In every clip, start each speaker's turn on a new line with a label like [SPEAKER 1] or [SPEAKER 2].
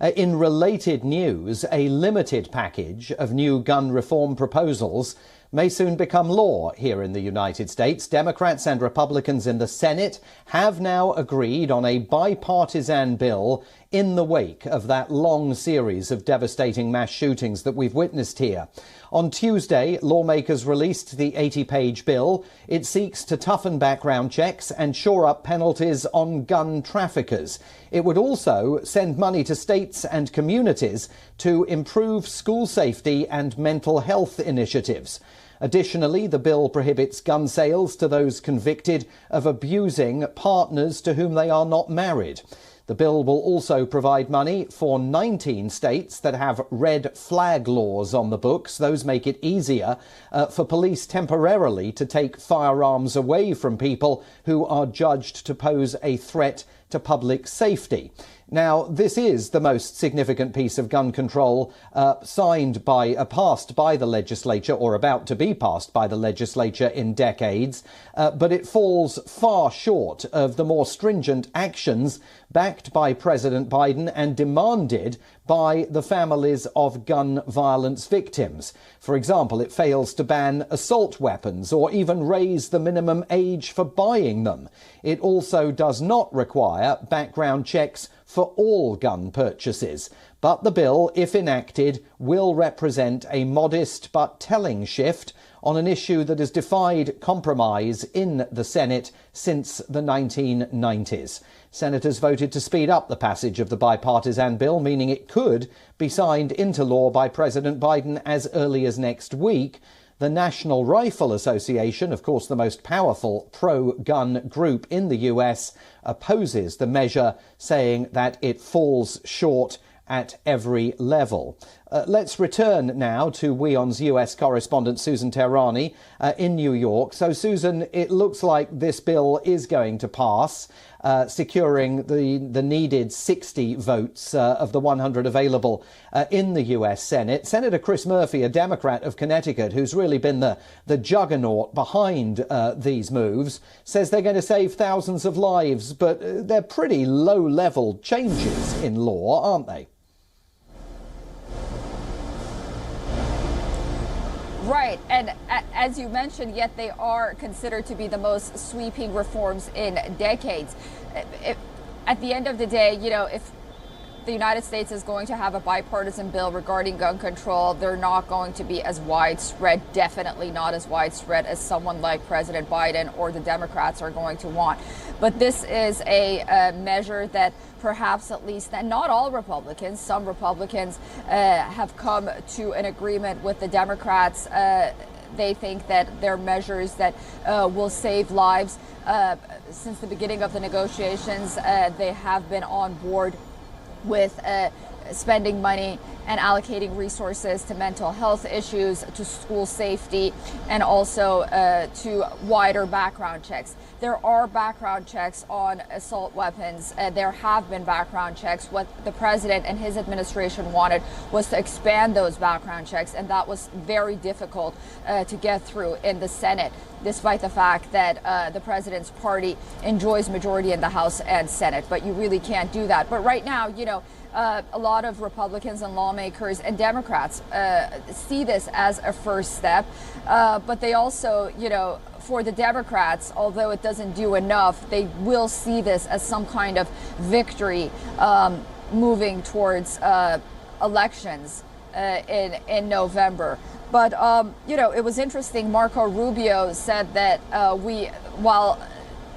[SPEAKER 1] In related news, a limited package of new gun reform proposals may soon become law here in the United States. Democrats and Republicans in the Senate have now agreed on a bipartisan bill in the wake of that long series of devastating mass shootings that we've witnessed here. On Tuesday, lawmakers released the 80-page bill. It seeks to toughen background checks and shore up penalties on gun traffickers. It would also send money to states and communities to improve school safety and mental health initiatives. Additionally, the bill prohibits gun sales to those convicted of abusing partners to whom they are not married. The bill will also provide money for 19 states that have red flag laws on the books. Those make it easier for police temporarily to take firearms away from people who are judged to pose a threat to public safety. Now, this is the most significant piece of gun control passed by the legislature, or about to be passed by the legislature, in decades, but it falls far short of the more stringent actions backed by President Biden and demanded by the families of gun violence victims. For example, it fails to ban assault weapons or even raise the minimum age for buying them. It also does not require background checks for all gun purchases. But the bill, if enacted, will represent a modest but telling shift on an issue that has defied compromise in the Senate since the 1990s. Senators voted to speed up the passage of the bipartisan bill, meaning it could be signed into law by President Biden as early as next week. The National Rifle Association, of course the most powerful pro-gun group in the US, opposes the measure, saying that it falls short at every level. Let's return now to WION's US correspondent Susan Tehrani in New York. So, Susan, it looks like this bill is going to pass, securing the needed 60 votes of the 100 available in the US Senate. Senator Chris Murphy, a Democrat of Connecticut, who's really been the juggernaut behind these moves, says they're going to save thousands of lives, but they're pretty low-level changes in law, aren't they?
[SPEAKER 2] Right, and as you mentioned, yet they are considered to be the most sweeping reforms in decades. At the end of the day, you know, if the United States is going to have a bipartisan bill regarding gun control, they're not going to be as widespread, definitely not as widespread as someone like President Biden or the Democrats are going to want. But this is a measure that perhaps at least, and not all Republicans, some Republicans have come to an agreement with the Democrats. They think that they're measures that will save lives. Since the beginning of the negotiations, they have been on board with spending money and allocating resources to mental health issues, to school safety, and also to wider background checks. There are background checks on assault weapons. There have been background checks. What the president and his administration wanted was to expand those background checks, and that was very difficult to get through in the Senate, despite the fact that the president's party enjoys majority in the House and Senate. But you really can't do that. But right now, you know, a lot of Republicans and lawmakers and Democrats see this as a first step, but they also, you know, for the Democrats, although it doesn't do enough, they will see this as some kind of victory moving towards elections in November. But, you know, it was interesting. Marco Rubio said that while,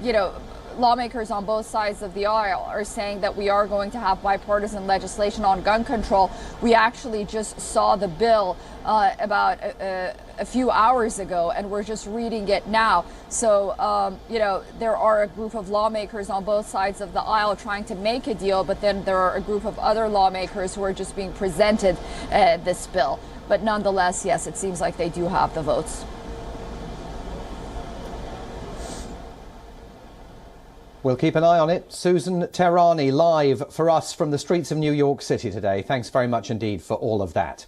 [SPEAKER 2] you know, lawmakers on both sides of the aisle are saying that we are going to have bipartisan legislation on gun control, we actually just saw the bill about a few hours ago, and we're just reading it now. So, you know, there are a group of lawmakers on both sides of the aisle trying to make a deal, but then there are a group of other lawmakers who are just being presented this bill. But nonetheless, yes, it seems like they do have the votes.
[SPEAKER 1] We'll keep an eye on it. Susan Tehrani live for us from the streets of New York City today. Thanks very much indeed for all of that.